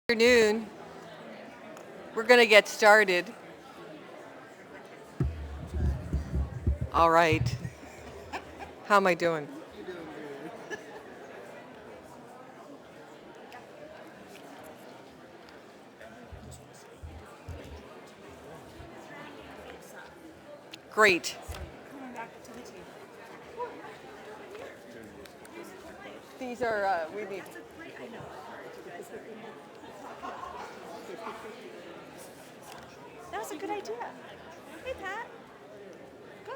Afternoon. We're going to get started. All right. How am I doing? Great. These are, we need. That was a good idea. Hey, Pat. Good.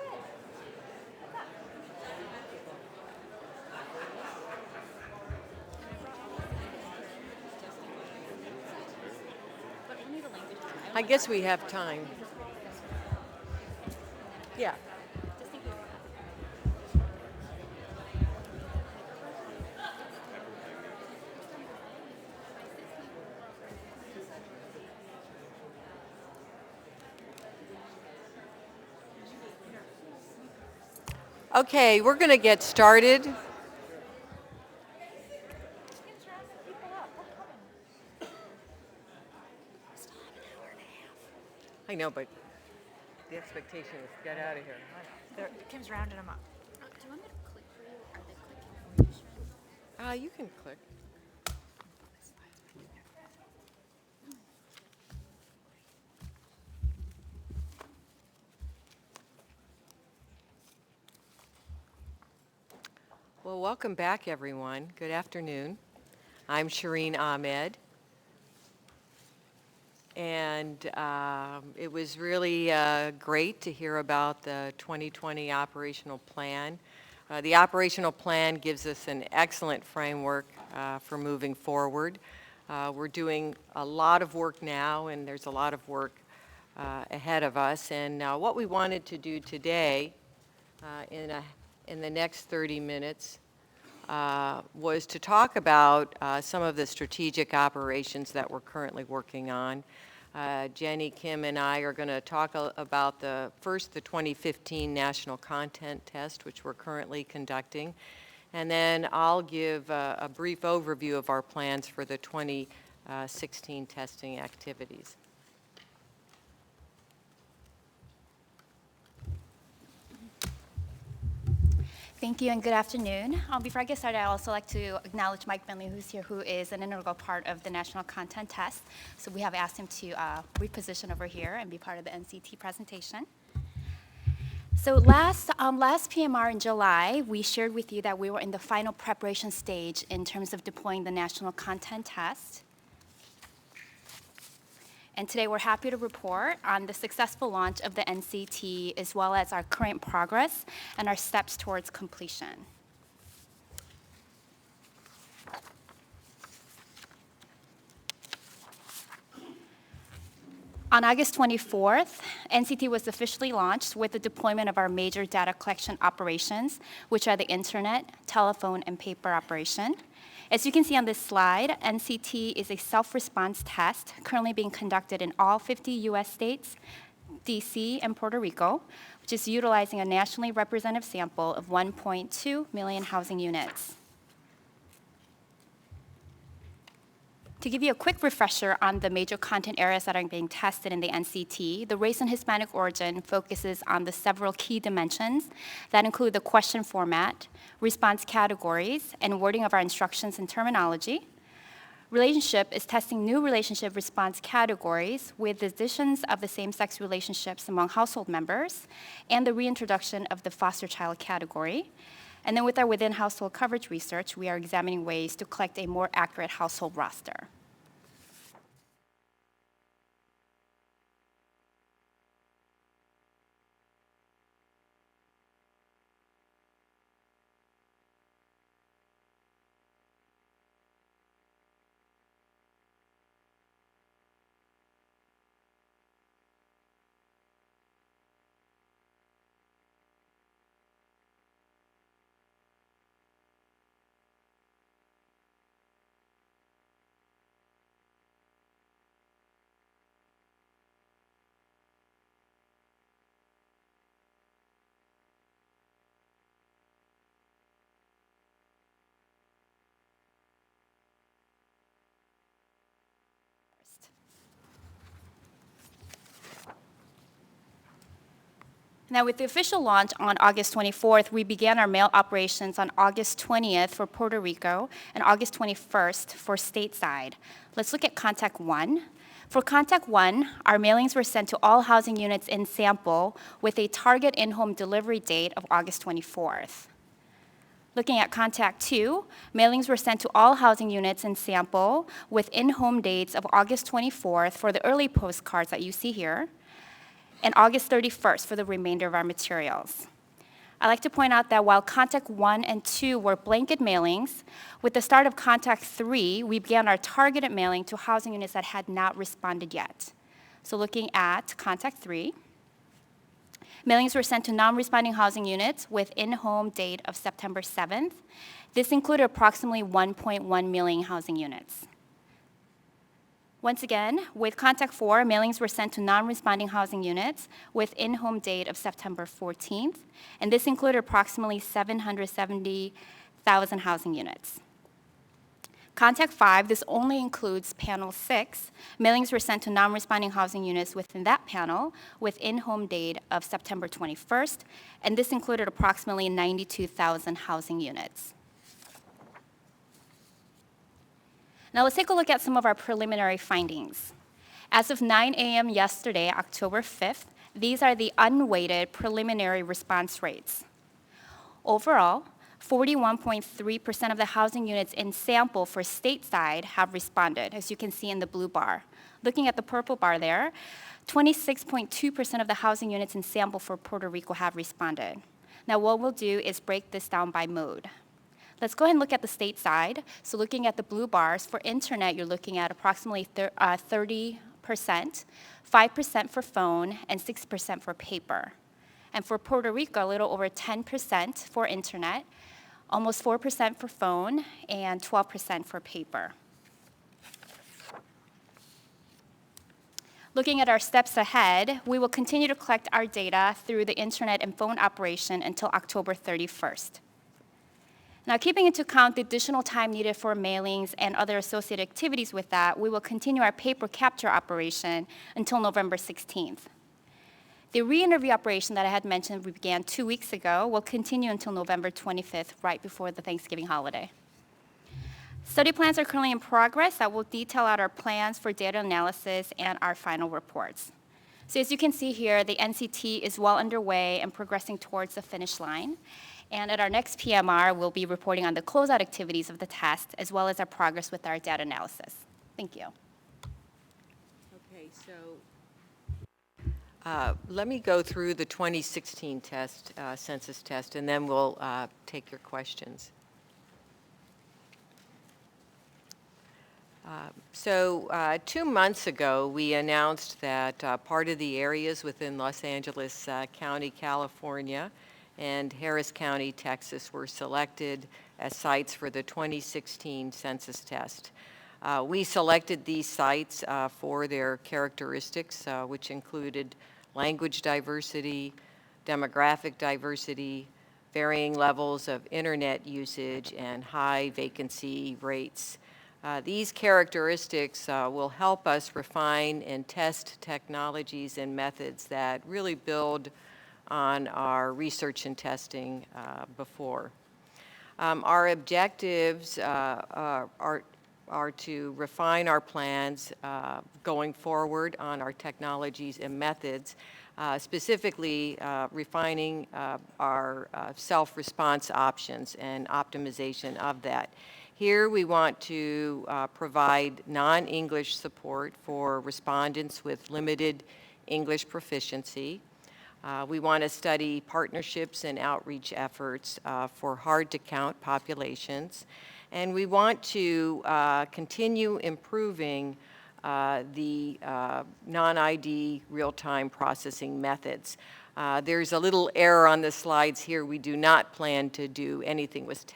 I guess we have time. Yeah. Okay, we're going to get started. I know, but the expectation is get out of here. Kim's rounding them up. Do you want me to click for you? Are they clicking? You can click. Well, welcome back, everyone. Good afternoon. I'm Shireen Ahmed. And it was really great to hear about the 2020 operational plan. The operational plan gives us an excellent framework for moving forward. We're doing a lot of work now, and there's a lot of work ahead of us. And what we wanted to do today in the next 30 minutes was to talk about some of the strategic operations that we're currently working on. Jenny, Kim, and I are going to talk about the 2015 National Content Test, which we're currently conducting. And then I'll give a brief overview of our plans for the 2016 testing activities. Thank you and good afternoon. Before I get started, I'd also like to acknowledge Mike Bentley, who's here, who is an integral part of the National Content Test. So we have asked him to reposition over here and be part of the NCT presentation. So last PMR in July, we shared with you that we were in the final preparation stage in terms of deploying the National Content Test. And today we're happy to report on the successful launch of the NCT as well as our current progress and our steps towards completion. On August 24th, NCT was officially launched with the deployment of our major data collection operations, which are the internet, telephone, and paper operation. As you can see on this slide, NCT is a self-response test currently being conducted in all 50 US states, DC, and Puerto Rico, which is utilizing a nationally representative sample of 1.2 million housing units. To give you a quick refresher on the major content areas that are being tested in the NCT, the race and Hispanic origin focuses on the several key dimensions that include the question format, response categories, and wording of our instructions and terminology. Relationship is testing new relationship response categories with the additions of the same-sex relationships among household members and the reintroduction of the foster child category. And then with our within household coverage research, we are examining ways to collect a more accurate household roster. Now, with the official launch on August 24th, we began our mail operations on August 20th for Puerto Rico and August 21st for stateside. Let's look at Contact 1. For Contact 1, our mailings were sent to all housing units in sample with a target in-home delivery date of August 24th. Looking at Contact 2, mailings were sent to all housing units in sample with in-home dates of August 24th for the early postcards that you see here, and August 31st for the remainder of our materials. I'd like to point out that while Contact 1 and 2 were blanket mailings, with the start of Contact 3, we began our targeted mailing to housing units that had not responded yet. So looking at Contact 3, mailings were sent to non-responding housing units with in-home date of September 7th. This included approximately 1.1 million housing units. Once again, with Contact 4, mailings were sent to non-responding housing units with in-home date of September 14th, and this included approximately 770,000 housing units. Contact 5, this only includes Panel 6. Mailings were sent to non-responding housing units within that panel with in-home date of September 21st, and this included approximately 92,000 housing units. Now let's take a look at some of our preliminary findings. As of 9 a.m. yesterday, October 5th, these are the unweighted preliminary response rates. Overall, 41.3% of the housing units in sample for stateside have responded, as you can see in the blue bar. Looking at the purple bar there, 26.2% of the housing units in sample for Puerto Rico have responded. Now what we'll do is break this down by mode. Let's go ahead and look at the state side. So looking at the blue bars, for internet, you're looking at approximately 30%, 5% for phone, and 6% for paper. And for Puerto Rico, a little over 10% for internet, almost 4% for phone, and 12% for paper. Looking at our steps ahead, we will continue to collect our data through the internet and phone operation until October 31st. Now, keeping into account the additional time needed for mailings and other associated activities with that, we will continue our paper capture operation until November 16th. The re-interview operation that I had mentioned we began 2 weeks ago will continue until November 25th, right before the Thanksgiving holiday. Study plans are currently in progress that will detail out our plans for data analysis and our final reports. So as you can see here, the NCT is well underway and progressing towards the finish line. And at our next PMR, we'll be reporting on the closeout activities of the test, as well as our progress with our data analysis. Thank you. Okay, so let me go through the 2016 test, census test, and then we'll take your questions. So 2 months ago, we announced that part of the areas within Los Angeles County, California, and Harris County, Texas, were selected as sites for the 2016 census test. We selected these sites for their characteristics, which included language diversity, demographic diversity, varying levels of internet usage, and high vacancy rates. These characteristics will help us refine and test technologies and methods that really build on our research and testing before. Our objectives are to refine our plans going forward on our technologies and methods, specifically refining our self-response options and optimization of that. Here we want to provide non-English support for respondents with limited English proficiency. We want to study partnerships and outreach efforts for hard-to-count populations. And we want to continue improving the non-ID real-time processing methods. There's a little error on the slides here. We do not plan to do anything with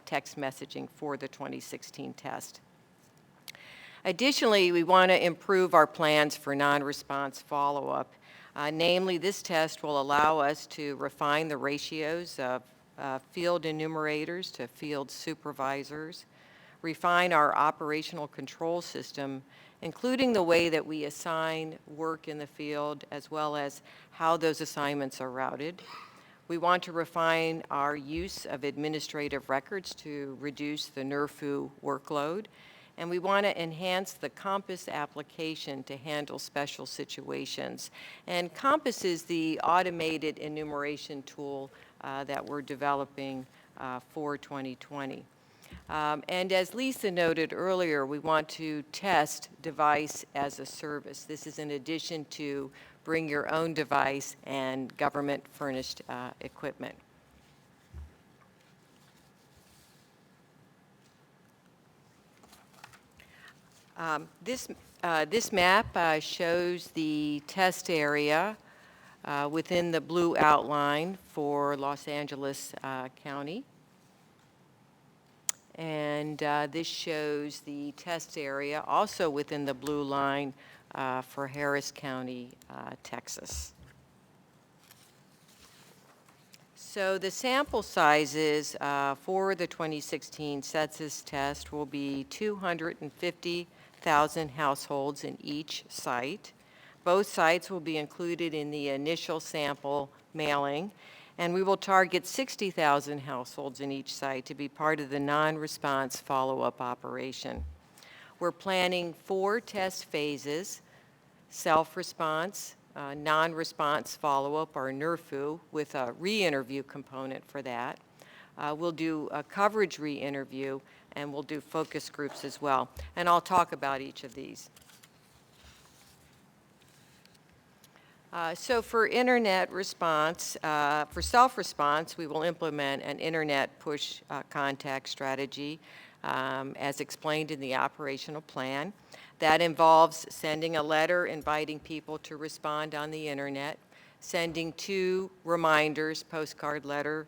text messaging for the 2016 test. Additionally, we want to improve our plans for non-response follow-up. Namely, this test will allow us to refine the ratios of field enumerators to field supervisors, refine our operational control system, including the way that we assign work in the field as well as how those assignments are routed. We want to refine our use of administrative records to reduce the NERFU workload. And we want to enhance the Compass application to handle special situations. And Compass is the automated enumeration tool that we're developing for 2020. And as Lisa noted earlier, we want to test device as a service. This is in addition to bring your own device and government-furnished equipment. This map shows the test area within the blue outline for Los Angeles County. And this shows the test area also within the blue line for Harris County, Texas. So the sample sizes for the 2016 census test will be 250,000 households in each site. Both sites will be included in the initial sample mailing, and we will target 60,000 households in each site to be part of the non-response follow-up operation. We're planning 4 test phases: self-response, non-response follow-up, or NERFU, with a re-interview component for that. We'll do a coverage re-interview, and we'll do focus groups as well. And I'll talk about each of these. So for internet response, for self-response, we will implement an internet push contact strategy as explained in the operational plan. That involves sending a letter inviting people to respond on the internet, sending 2 reminders, postcard letter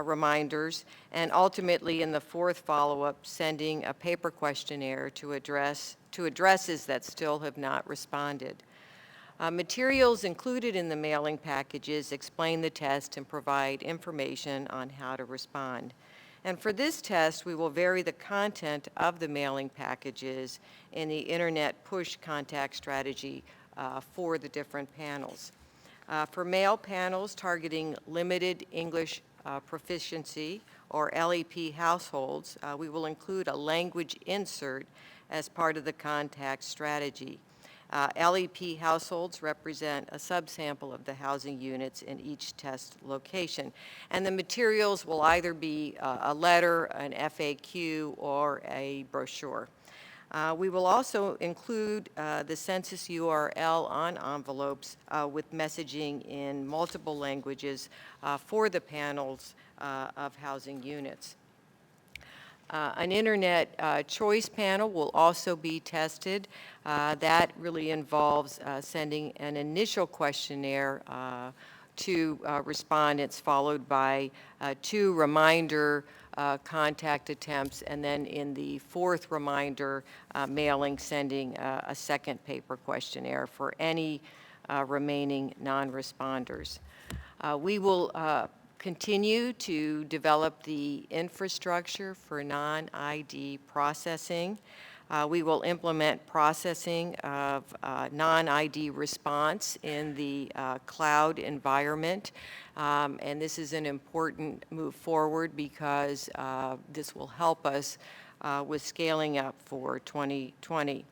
reminders, and ultimately in the 4th follow-up, sending a paper questionnaire to addresses that still have not responded. Materials included in the mailing packages explain the test and provide information on how to respond. And for this test, we will vary the content of the mailing packages in the internet push contact strategy for the different panels. For mail panels targeting limited English proficiency or LEP households, we will include a language insert as part of the contact strategy. LEP households represent a subsample of the housing units in each test location. And the materials will either be a letter, an FAQ, or a brochure. We will also include the census URL on envelopes with messaging in multiple languages for the panels of housing units. An internet choice panel will also be tested. That really involves sending an initial questionnaire to respondents, followed by 2 reminder contact attempts, and then in the 4th reminder mailing, sending a second paper questionnaire for any remaining non-responders. We will continue to develop the infrastructure for non-ID processing. We will implement processing of non-ID response in the cloud environment. And this is an important move forward because this will help us with scaling up for 2020.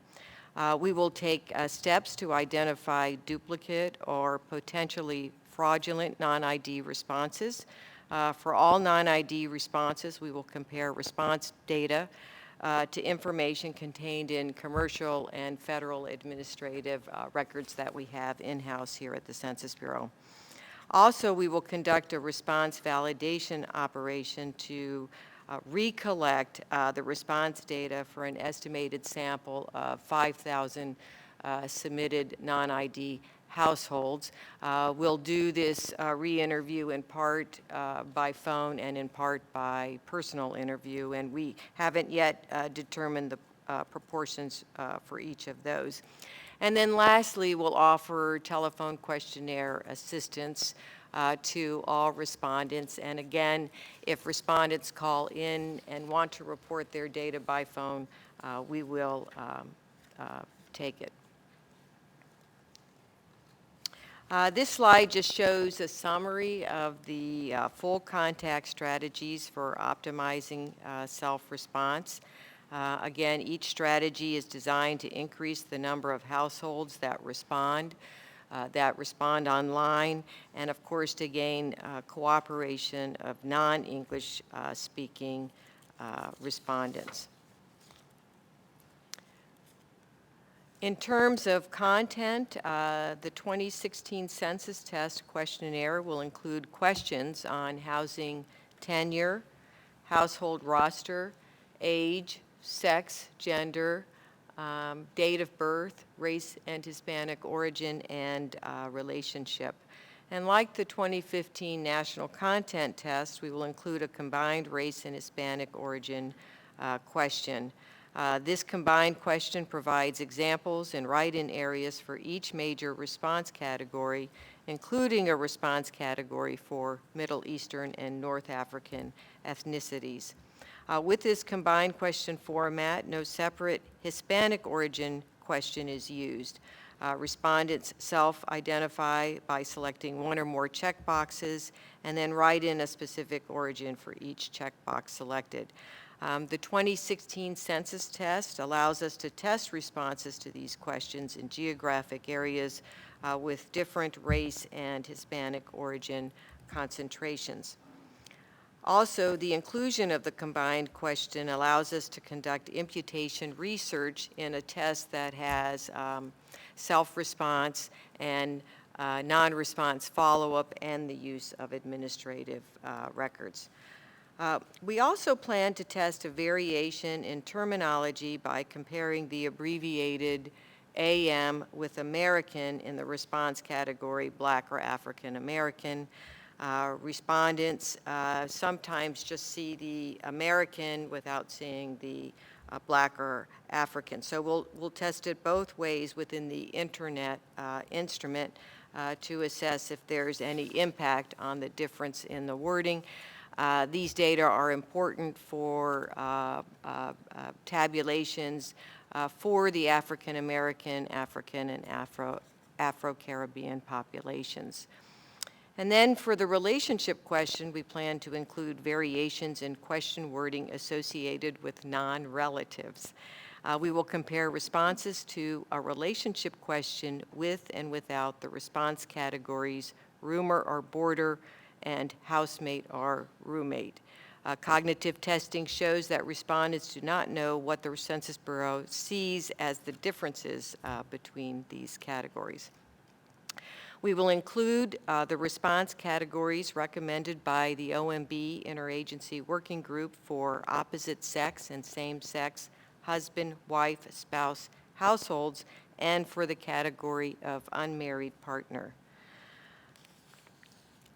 We will take steps to identify duplicate or potentially fraudulent non-ID responses. For all non-ID responses, we will compare response data to information contained in commercial and federal administrative records that we have in-house here at the Census Bureau. Also, we will conduct a response validation operation to recollect the response data for an estimated sample of 5,000 submitted non-ID households. We'll do this re-interview in part by phone and in part by personal interview, and we haven't yet determined the proportions for each of those. And then lastly, we'll offer telephone questionnaire assistance to all respondents. And again, if respondents call in and want to report their data by phone, we will take it. This slide just shows a summary of the full contact strategies for optimizing self-response. Again, each strategy is designed to increase the number of households that respond online, and of course to gain cooperation of non-English speaking respondents. In terms of content, the 2016 census test questionnaire will include questions on housing tenure, household roster, age, sex, gender, date of birth, race and Hispanic origin, and relationship. And like the 2015 national content test, we will include a combined race and Hispanic origin question. This combined question provides examples and write-in areas for each major response category, including a response category for Middle Eastern and North African ethnicities. With this combined question format, no separate Hispanic origin question is used. Respondents self-identify by selecting one or more checkboxes and then write in a specific origin for each checkbox selected. The 2016 census test allows us to test responses to these questions in geographic areas with different race and Hispanic origin concentrations. Also, the inclusion of the combined question allows us to conduct imputation research in a test that has self-response and non-response follow-up and the use of administrative records. We also plan to test a variation in terminology by comparing the abbreviated AM with American in the response category, Black or African American. Respondents sometimes just see the American without seeing the Black or African. So we'll test it both ways within the internet instrument to assess if there's any impact on the difference in the wording. These data are important for tabulations for the African American, African, and Afro-Caribbean populations. And then for the relationship question, we plan to include variations in question wording associated with non-relatives. We will compare responses to a relationship question with and without the response categories roomer or boarder and housemate or roommate. Cognitive testing shows that respondents do not know what the Census Bureau sees as the differences between these categories. We will include the response categories recommended by the OMB Interagency Working Group for opposite sex and same-sex husband, wife, spouse households, and for the category of unmarried partner.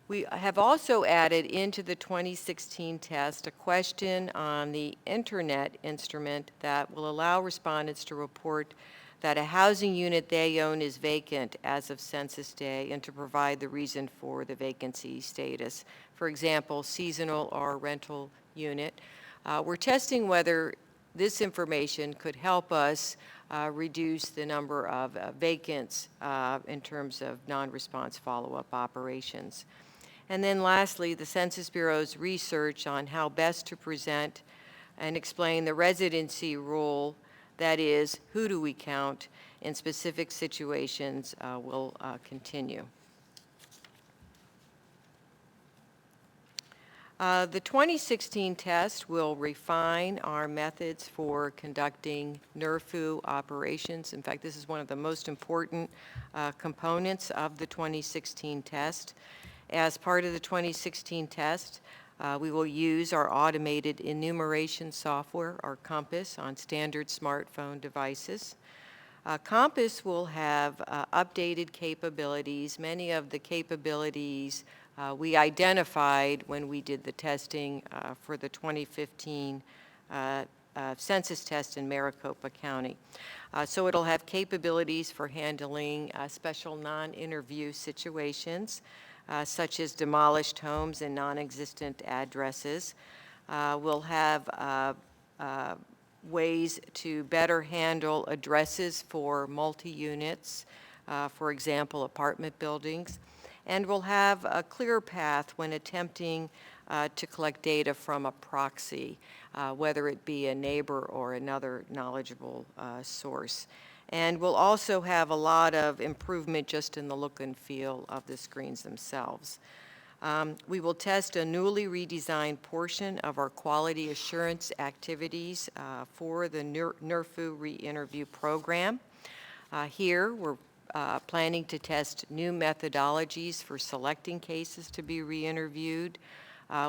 We have also added into the 2016 test a question on the internet instrument that will allow respondents to report that a housing unit they own is vacant as of Census Day and to provide the reason for the vacancy status. For example, seasonal or rental unit. We're testing whether this information could help us reduce the number of vacants in terms of non-response follow-up operations. And then lastly, the Census Bureau's research on how best to present and explain the residency rule, that is, who do we count in specific situations, will continue. The 2016 test will refine our methods for conducting NRFU operations. In fact, this is one of the most important components of the 2016 test. As part of the 2016 test, we will use our automated enumeration software, or Compass, on standard smartphone devices. Compass will have updated capabilities. Many of the capabilities we identified when we did the testing for the 2015 census test in Maricopa County. So it'll have capabilities for handling special non-interview situations. such as demolished homes and non-existent addresses. We'll have ways to better handle addresses for multi-units, for example, apartment buildings. And we'll have a clear path when attempting to collect data from a proxy, whether it be a neighbor or another knowledgeable source. And we'll also have a lot of improvement just in the look and feel of the screens themselves. We will test a newly redesigned portion of our quality assurance activities for the NERFU re-interview program. Here, we're planning to test new methodologies for selecting cases to be re-interviewed.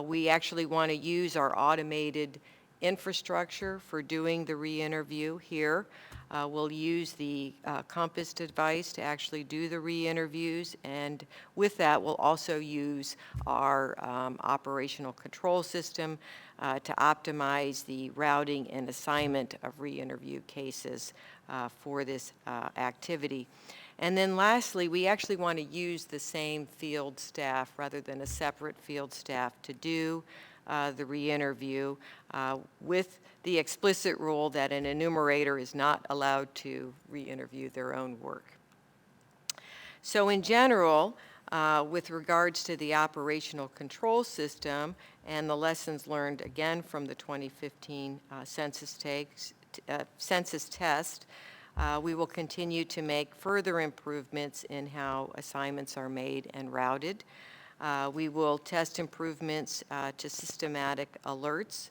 We actually want to use our automated infrastructure for doing the re-interview here. We'll use the Compass device to actually do the re-interviews, and with that, we'll also use our operational control system to optimize the routing and assignment of re-interview cases for this activity. And then lastly, we actually want to use the same field staff rather than a separate field staff to do the re-interview with the explicit rule that an enumerator is not allowed to re-interview their own work. So in general, with regards to the operational control system and the lessons learned again from the 2015 census test, we will continue to make further improvements in how assignments are made and routed. We will test improvements to systematic alerts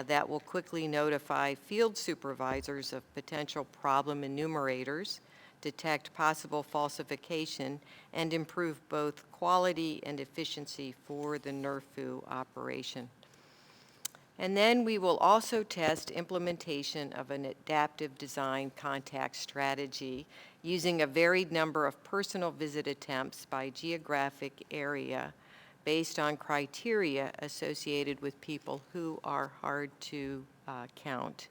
that will quickly notify field supervisors of potential problem enumerators, detect possible falsification, and improve both quality and efficiency for the NERFU operation. And then we will also test implementation of an adaptive design contact strategy using a varied number of personal visit attempts by geographic area based on criteria associated with people who are hard to count.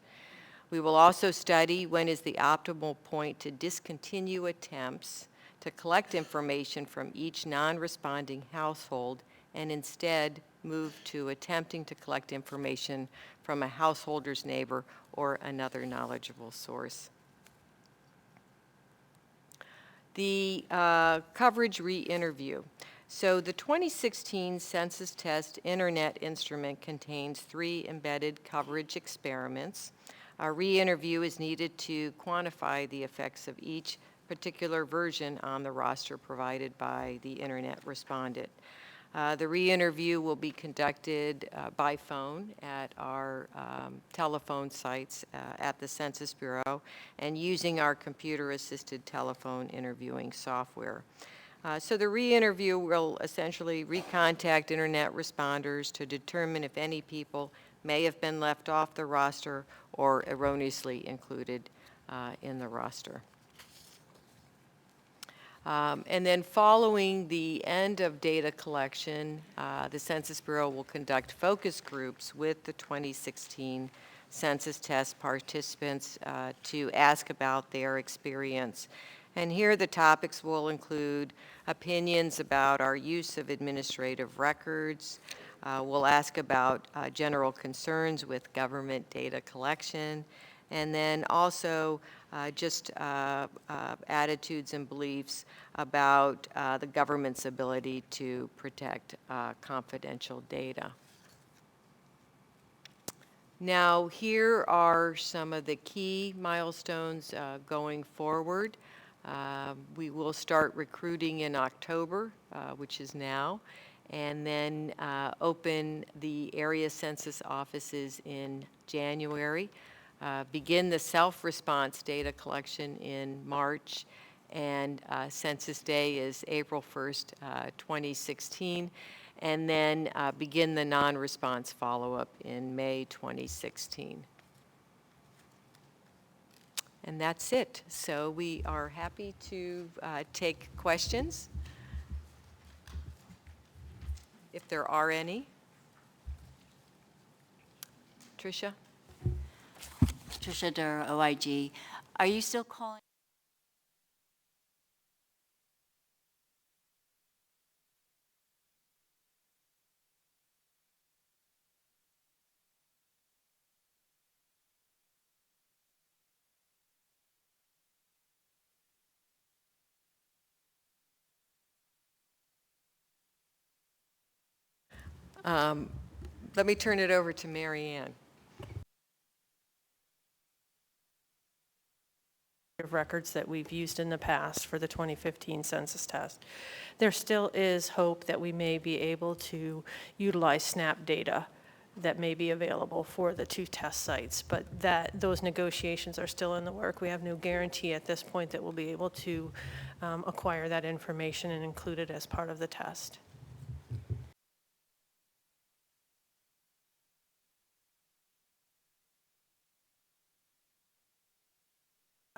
We will also study when is the optimal point to discontinue attempts to collect information from each non-responding household and instead move to attempting to collect information from a householder's neighbor or another knowledgeable source. The coverage re-interview. So the 2016 census test internet instrument contains 3 embedded coverage experiments. A re-interview is needed to quantify the effects of each particular version on the roster provided by the internet respondent. The re-interview will be conducted by phone at our telephone sites at the Census Bureau and using our computer-assisted telephone interviewing software. So the re-interview will essentially recontact internet responders to determine if any people may have been left off the roster or erroneously included in the roster. And then following the end of data collection, the Census Bureau will conduct focus groups with the 2016 census test participants to ask about their experience. And here the topics will include opinions about our use of administrative records. We'll ask about general concerns with government data collection, and then also just attitudes and beliefs about the government's ability to protect confidential data. Now, here are some of the key milestones going forward. We will start recruiting in October, which is now, and then open the area census offices in January. Begin the self-response data collection in March, and Census Day is April 1st, 2016, and then begin the non-response follow-up in May 2016. And that's it. So we are happy to take questions, if there are any. Tricia? Tricia Durr, OIG. Are you still calling? Let me turn it over to Mary Ann. Of records that we've used in the past for the 2015 census test. There still is hope that we may be able to utilize SNAP data that may be available for the 2 test sites, but those negotiations are still in the work. We have no guarantee at this point that we'll be able to acquire that information and include it as part of the test.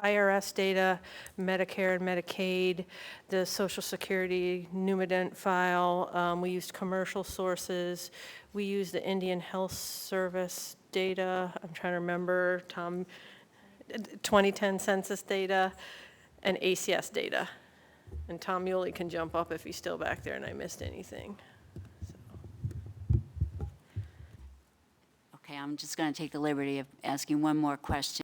IRS data, Medicare and Medicaid, the Social Security Numident file. We used commercial sources. We used the Indian Health Service data. I'm trying to remember, Tom, 2010 census data, and ACS data. And Tom Muley can jump up if he's still back there and I missed anything. Okay, I'm just going to take the liberty of asking one more question.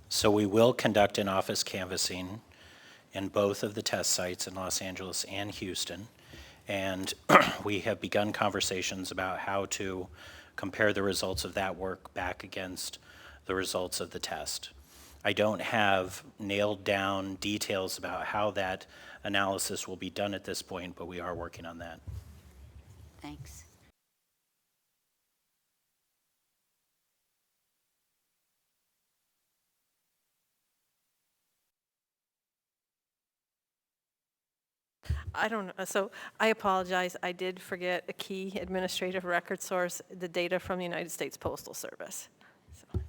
So we will conduct in-office canvassing in both of the test sites in Los Angeles and Houston. And we have begun conversations about how to compare the results of that work back against the results of the test. I don't have nailed down details about how that analysis will be done at this point, but we are working on that. Thanks. I don't know. So I apologize. I did forget a key administrative record source, the data from the United States Postal Service. So.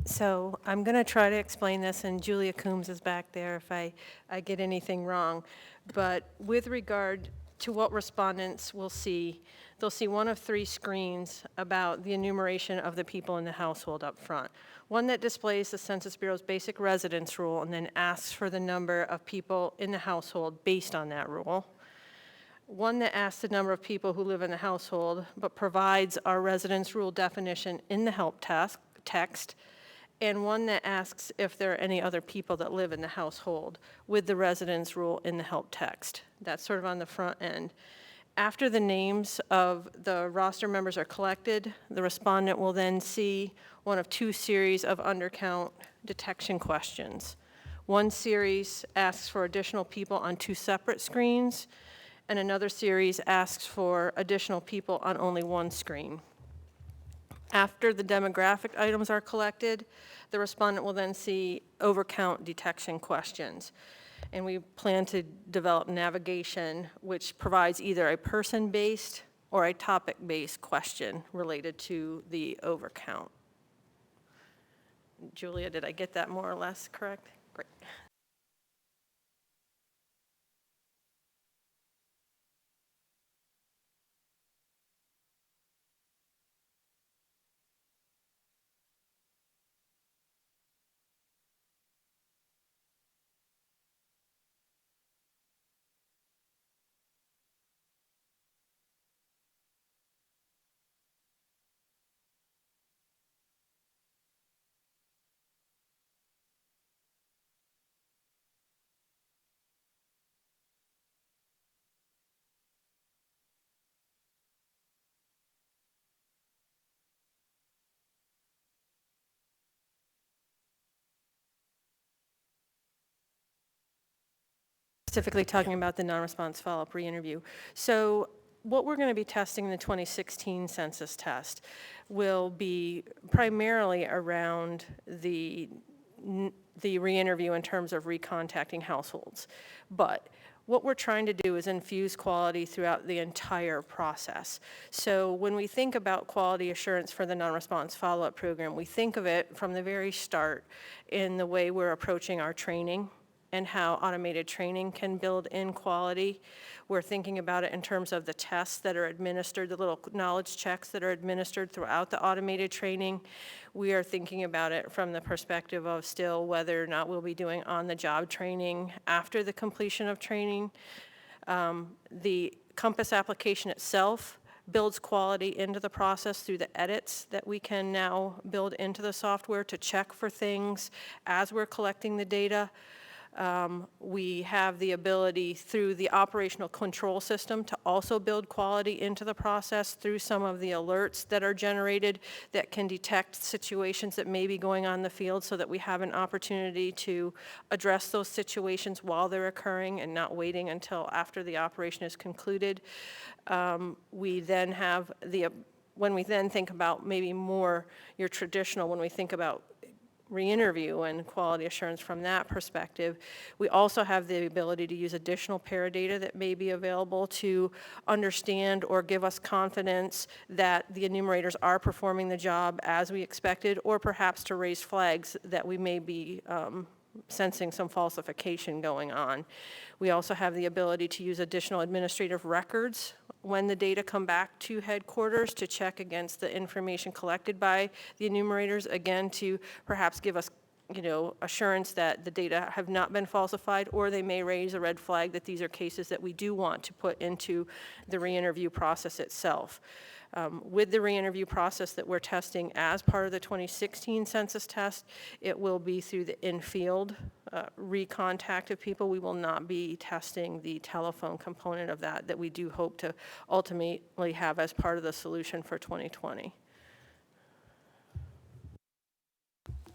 So I'm going to try to explain this, and Julia Coombs is back there if I get anything wrong. But with regard to what respondents will see, they'll see one of 3 screens about the enumeration of the people in the household up front. One that displays the Census Bureau's basic residence rule and then asks for the number of people in the household based on that rule. One that asks the number of people who live in the household, but provides our residence rule definition in the help text, and one that asks if there are any other people that live in the household with the residence rule in the help text. That's sort of on the front end. After the names of the roster members are collected, the respondent will then see one of 2 series of undercount detection questions. One series asks for additional people on 2 separate screens, and another series asks for additional people on only 1 screen. After the demographic items are collected, the respondent will then see overcount detection questions. And we plan to develop navigation which provides either a person-based or a topic-based question related to the overcount. Julia, did I get that more or less correct? Great. specifically talking about the non-response follow-up re-interview. So what we're going to be testing in the 2016 census test will be primarily around the re-interview in terms of recontacting households. But what we're trying to do is infuse quality throughout the entire process. So when we think about quality assurance for the non-response follow-up program, we think of it from the very start in the way we're approaching our training and how automated training can build in quality. We're thinking about it in terms of the tests that are administered, the little knowledge checks that are administered throughout the automated training. We are thinking about it from the perspective of still whether or not we'll be doing on-the-job training after the completion of training. The Compass application itself builds quality into the process through the edits that we can now build into the software to check for things as we're collecting the data. We have the ability through the operational control system to also build quality into the process through some of the alerts that are generated that can detect situations that may be going on in the field so that we have an opportunity to address those situations while they're occurring and not waiting until after the operation is concluded. We then have when we then think about maybe more your traditional, when we think about re-interview and quality assurance from that perspective. We also have the ability to use additional paradata that may be available to understand or give us confidence that the enumerators are performing the job as we expected, or perhaps to raise flags that we may be sensing some falsification going on. We also have the ability to use additional administrative records when the data come back to headquarters to check against the information collected by the enumerators, again, to perhaps give us assurance that the data have not been falsified, or they may raise a red flag that these are cases that we do want to put into the re-interview process itself. With the re-interview process that we're testing as part of the 2016 census test, it will be through the in-field recontact of people. We will not be testing the telephone component of that we do hope to ultimately have as part of the solution for 2020.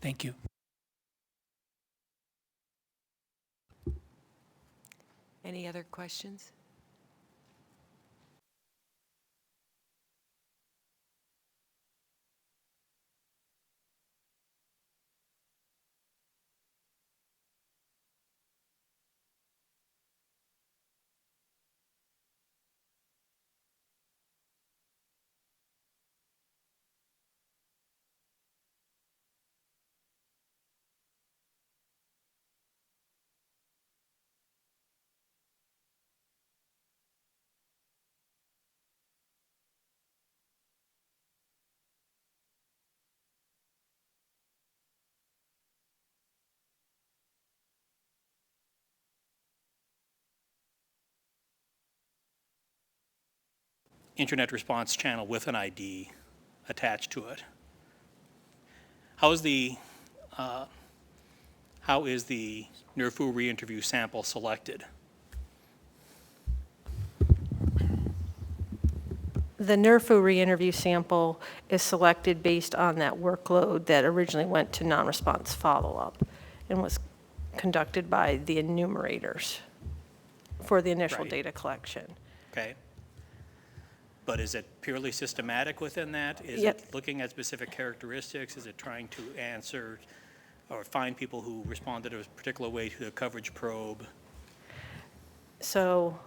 Thank you. Any other questions? Internet response channel with an ID attached to it. How is the NERFU re-interview sample selected? The NERFU re-interview sample is selected based on that workload that originally went to non-response follow-up and was conducted by the enumerators for the initial Right. data collection. Okay. But is it purely systematic within that? Is Yep. it looking at specific characteristics? Is it trying to answer or find people who responded a particular way to the coverage probe? So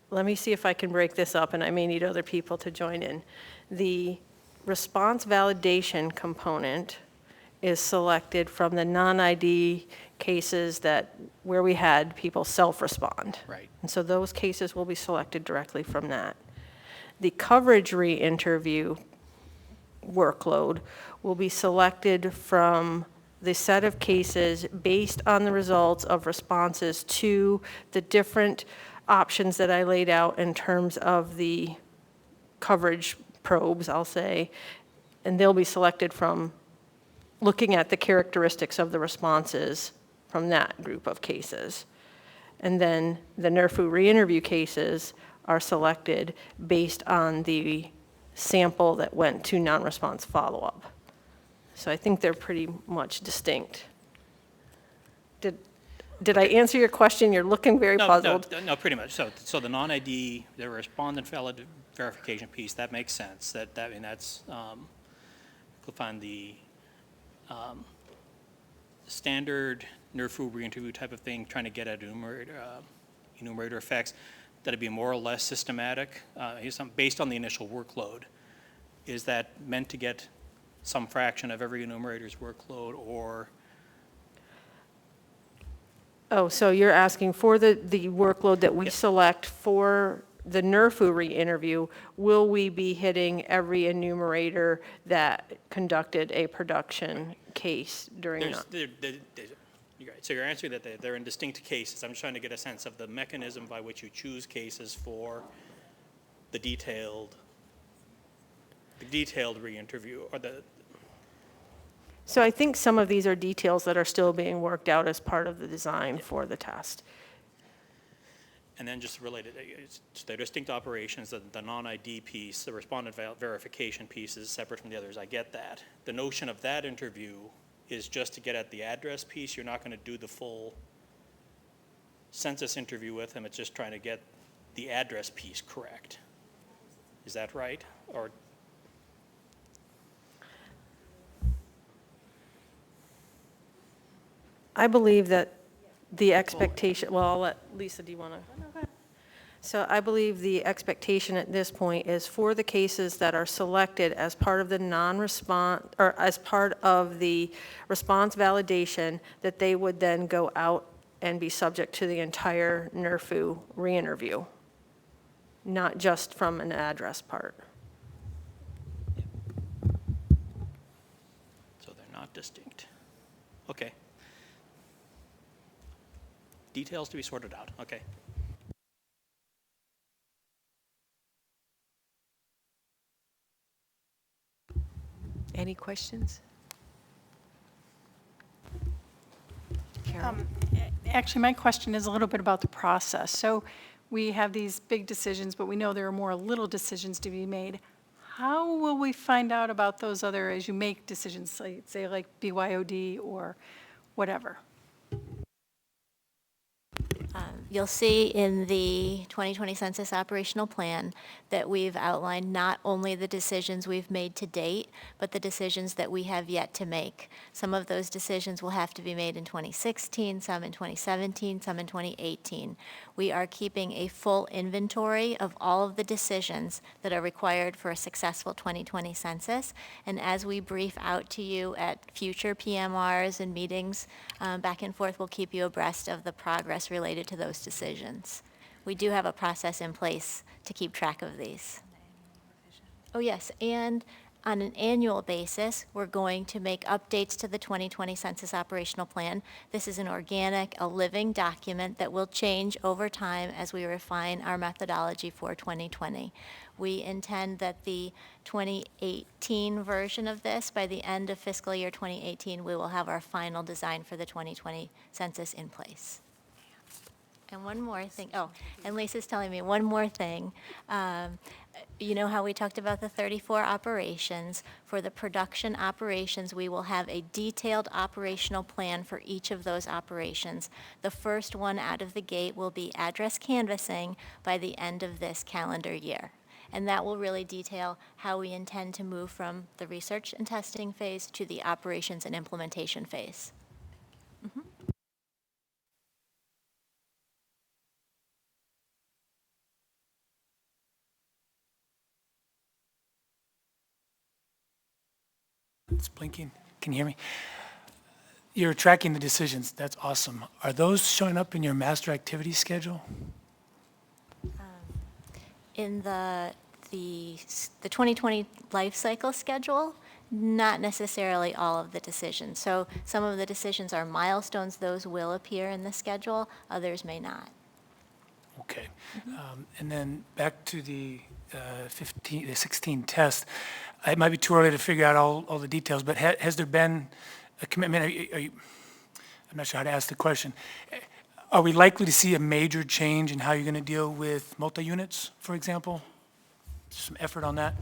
let me see if I can break this up, and I may need other people to join in. The response validation component is selected from the non-ID cases where we had people self-respond. Right. And so those cases will be selected directly from that. The coverage re-interview workload will be selected from the set of cases based on the results of responses to the different options that I laid out in terms of the coverage probes, I'll say, and they'll be selected from looking at the characteristics of the responses from that group of cases. And then the NERFU re-interview cases are selected based on the sample that went to non-response follow-up. So I think they're pretty much distinct. Did I answer your question? You're looking very puzzled. No, pretty much. So the non-ID, the respondent verification piece, that makes sense. I mean, that's, you'll find the standard NERFU re-interview type of thing, trying to get at enumerator effects, that'd be more or less systematic, based on the initial workload. Is that meant to get some fraction of every enumerator's workload, or? Oh, so you're asking for the workload that we select for the NERFU re-interview, will we be hitting every enumerator that conducted a production case during that? You're right. So you're answering that they're in distinct cases. I'm just trying to get a sense of the mechanism by which you choose cases for the detailed re-interview, or the. So I think some of these are details that are still being worked out as part of the design for the test. And then just related, they're distinct operations. The non-ID piece, the respondent verification piece is separate from the others. I get that. The notion of that interview is just to get at the address piece. You're not going to do the full census interview with him. It's just trying to get the address piece correct. Is that right? Or I believe that the expectation, well, I'll let, Lisa, do you want to? So I believe the expectation at this point is for the cases that are selected as part of the non-response, or as part of the response validation, that they would then go out and be subject to the entire NERFU re-interview, not just from an address part. so they're not distinct. Okay. Details to be sorted out. Okay. Any questions? Carol? Actually, my question is a little bit about the process. So we have these big decisions, but we know there are more little decisions to be made. How will we find out about those other, as you make decisions, say like BYOD or whatever? You'll see in the 2020 Census Operational Plan that we've outlined not only the decisions we've made to date, but the decisions that we have yet to make. Some of those decisions will have to be made in 2016, some in 2017, some in 2018. We are keeping a full inventory of all of the decisions that are required for a successful 2020 census, and as we brief out to you at future PMRs and meetings back and forth, we'll keep you abreast of the progress related to those decisions. We do have a process in place to keep track of these. Oh, yes, and on an annual basis, we're going to make updates to the 2020 Census Operational Plan. This is an organic, a living document that will change over time as we refine our methodology for 2020. We intend that the 2018 version of this, by the end of fiscal year 2018, we will have our final design for the 2020 census in place. And one more thing, and Lisa's telling me one more thing. You know how we talked about the 34 operations? For the production operations, we will have a detailed operational plan for each of those operations. The first one out of the gate will be address canvassing by the end of this calendar year. And that will really detail how we intend to move from the research and testing phase to the operations and implementation phase. Mm-hmm. It's blinking. Can you hear me? You're tracking the decisions. That's awesome. Are those showing up in your master activity schedule? In the 2020 life cycle schedule, not necessarily all of the decisions. So some of the decisions are milestones. Those will appear in the schedule. Others may not. Okay. And then back to the 16 test. It might be too early to figure out all the details, but has there been a commitment? I'm not sure how to ask the question. Are we likely to see a major change in how you're going to deal with multi-units, for example? Some effort on that?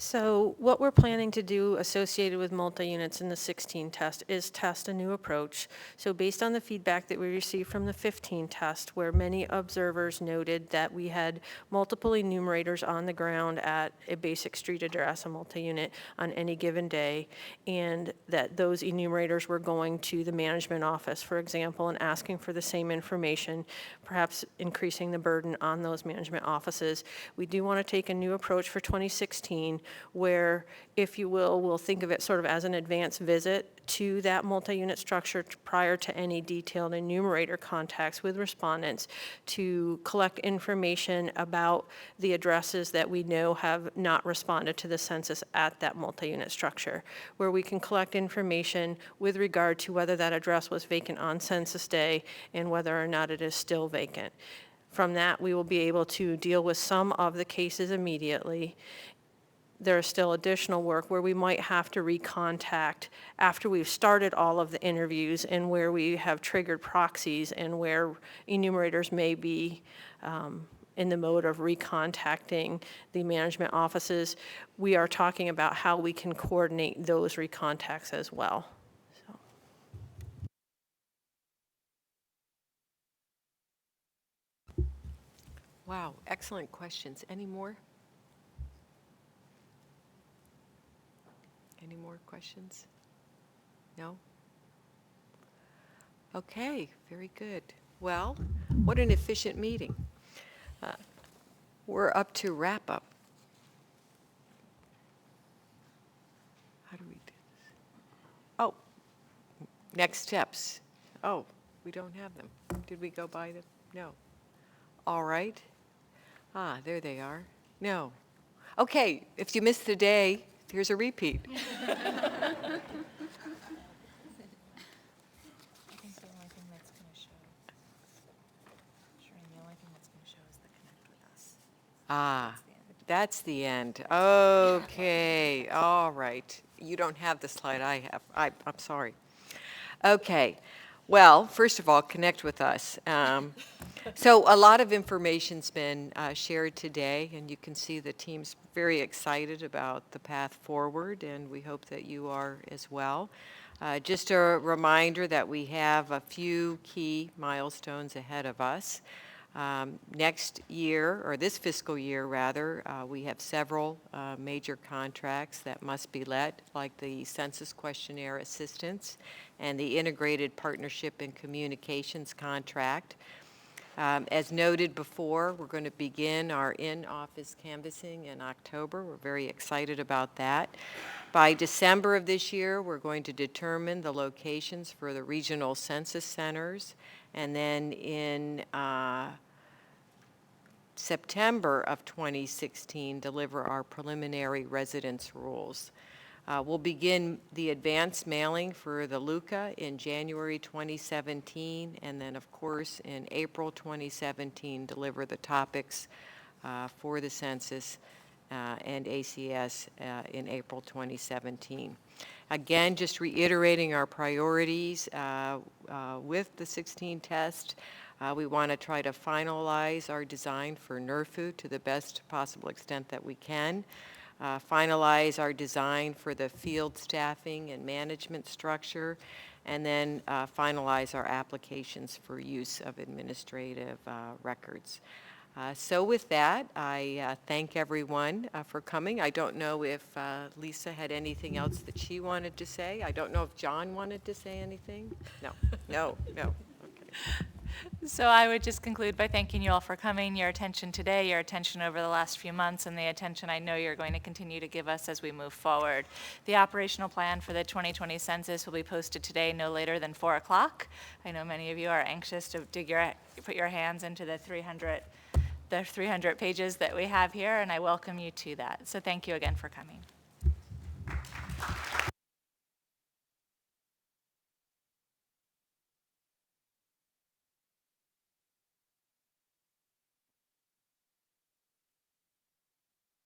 So what we're planning to do associated with multi-units in the 16 test is test a new approach. So based on the feedback that we received from the 15 test, where many observers noted that we had multiple enumerators on the ground at a basic street address, a multi-unit, on any given day, and that those enumerators were going to the management office, for example, and asking for the same information, perhaps increasing the burden on those management offices. We do want to take a new approach for 2016, where, if you will, we'll think of it sort of as an advance visit to that multi-unit structure prior to any detailed enumerator contacts with respondents to collect information about the addresses that we know have not responded to the census at that multi-unit structure, where we can collect information with regard to whether that address was vacant on census day and whether or not it is still vacant. From that, we will be able to deal with some of the cases immediately. There's still additional work where we might have to recontact after we've started all of the interviews and where we have triggered proxies and where enumerators may be in the mode of recontacting the management offices. We are talking about how we can coordinate those recontacts as well. Wow, excellent questions. Any more? Any more questions? No? Okay, very good. Well, what an efficient meeting. We're up to wrap up. How do we do this? Oh, next steps. Oh, we don't have them. Did we go by them? No. All right. Ah, there they are. No. Okay, if you missed the day, here's a repeat. I think the only thing that's going to show, Shereen, the only thing that's going to show is the connect with us. Ah, that's the end. Okay, all right. You don't have the slide I have. I'm sorry. Okay. Well, first of all, connect with us. So a lot of information's been shared today, and you can see the team's very excited about the path forward, and we hope that you are as well. Just a reminder that we have a few key milestones ahead of us. Next year, or this fiscal year rather, we have several major contracts that must be let, like the Census Questionnaire Assistance and the Integrated Partnership and Communications Contract. As noted before, we're going to begin our in-office canvassing in October. We're very excited about that. By December of this year, we're going to determine the locations for the regional census centers, and then in September of 2016, deliver our preliminary residence rules. We'll begin the advance mailing for the LUCA in January 2017, and then, of course, in April 2017, deliver the topics for the census and ACS in April 2017. Again, just reiterating our priorities with the 16 test. We want to try to finalize our design for NRFU to the best possible extent that we can. Finalize our design for the field staffing and management structure, and then finalize our applications for use of administrative records. So with that, I thank everyone for coming. I don't know if Lisa had anything else that she wanted to say. I don't know if John wanted to say anything. No, no, no. Okay. So I would just conclude by thanking you all for coming, your attention today, your attention over the last few months, and the attention I know you're going to continue to give us as we move forward. The operational plan for the 2020 census will be posted today no later than 4 o'clock. I know many of you are anxious to put your hands into the 300 pages that we have here, and I welcome you to that. So thank you again for coming.